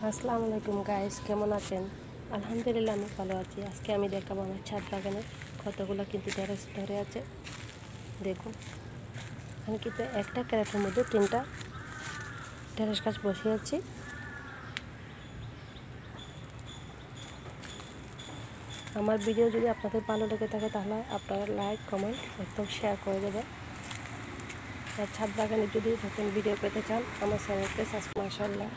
আসসালামু আলাইকুম গাইস, কেমন আছেন? আলহামদুলিল্লাহ আমি ভালো আছি। আজকে আমি দেখাবো আমার ছাদ বাগানে কতগুলো কিন্তু ঢেঁড়স ধরে আছে। দেখুন, আমি কিন্তু একটা ক্যারেটের মধ্যে 3টা ঢেঁড়স গাছ বসিয়েছি। আমার ভিডিও যদি আপনাদের ভালো লেগে থাকে তাহলে আপনারা লাইক কমেন্ট একদম শেয়ার করে দেবেন। আর ছাদ বাগানে যদি নতুন ভিডিও পেতে চান আমার চ্যানেলকে সাবস্ক্রাইব। মাশাআল্লাহ,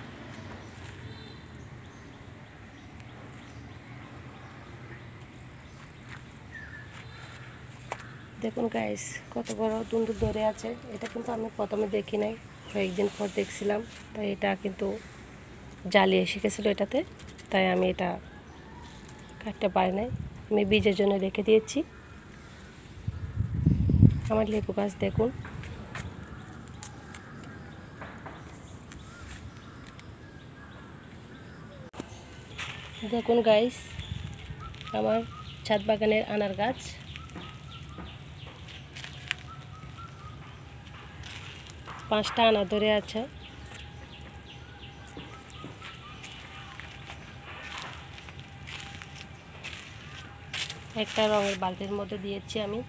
দেখুন গাইস কত বড় দুন্দুর ধরে আছে। এটা কিন্তু আমি প্রথমে দেখি নাই, কয়েকদিন পর দেখছিলাম। তাই এটা কিন্তু জালি এসে গেছিলো এটাতে, তাই আমি এটা কাটতে পারি নাই। আমি বীজের জন্য রেখে দিয়েছি। আমার লেবু গাছ দেখুন, দেখুন গাইস আমার ছাদ বাগানের আনার গাছ। পাঁচটা আনা ধরে আছে। একটা রঙের বালতির মধ্যে দিয়েছি আমি।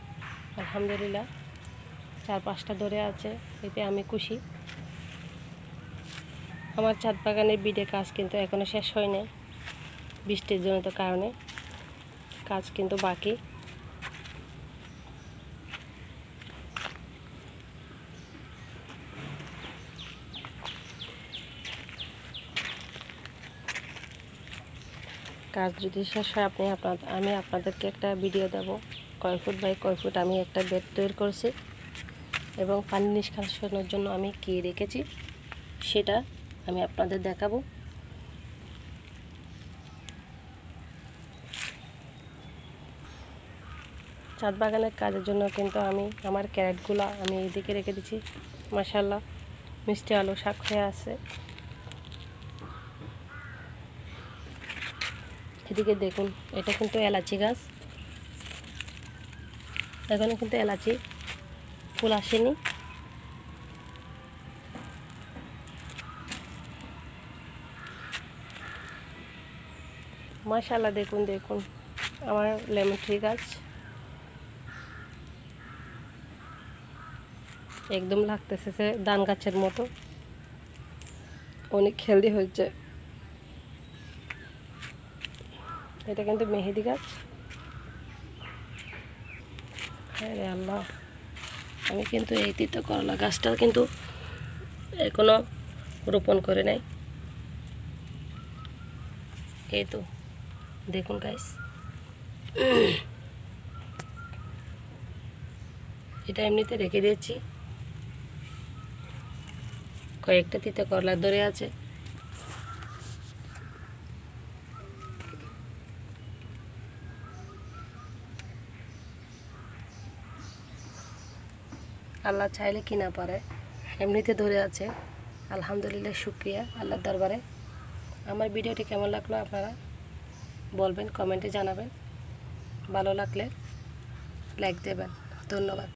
আলহামদুলিল্লাহ 4-5টা ধরে আছে, এতে আমি খুশি। আমার ছাদ বাগানের বিডে কাজ কিন্তু এখনও শেষ হয়নি, বৃষ্টির জনিত কারণে কাজ কিন্তু বাকি। কাজ যদি শেষ হয় আমি আপনাদেরকে একটা ভিডিও দেব, কয় ফুট বাই কয় ফুট আমি একটা বেড তৈরি করেছি এবং পানি নিষ্কাশনের জন্য আমি কী রেখেছি সেটা আমি আপনাদের দেখাবো। ছাদ বাগানের কাজের জন্য কিন্তু আমি আমার ক্যারেটগুলো আমি এইদিকে রেখে দিচ্ছি। মাশাআল্লাহ মিষ্টি আলু শাক হয়ে আছে। এদিকে দেখুন, এটা কিন্তু এলাচি গাছ, এখানে কিন্তু এলাচি ফুল আসেনি। মাশাআল্লাহ দেখুন দেখুন আমার লেমন ট্রি গাছ একদম লাগতেছে যে ধান গাছের মতো, অনেক হেলদি হয়েছে। এটা কিন্তু মেহেদি গাছ। হ্যাঁ রে আল্লাহ, আমি কিন্তু এই তিতা করলা গাছটা কিন্তু এখনো রোপণ করে নাই। এই তো দেখুন গাইস, এটা এমনিতে রেখে দিয়েছি। কয়েকটা তিতা করলা ধরে আছে। আল্লাহ চাইলে কি না পারে, এমনিতে ধরে আছে। আলহামদুলিল্লাহ, শুকরিয়া আল্লাহর দরবারে। আমার ভিডিওটি কেমন লাগলো আপনারা বলবেন, কমেন্টে জানাবেন। ভালো লাগলে লাইক দেবেন। ধন্যবাদ।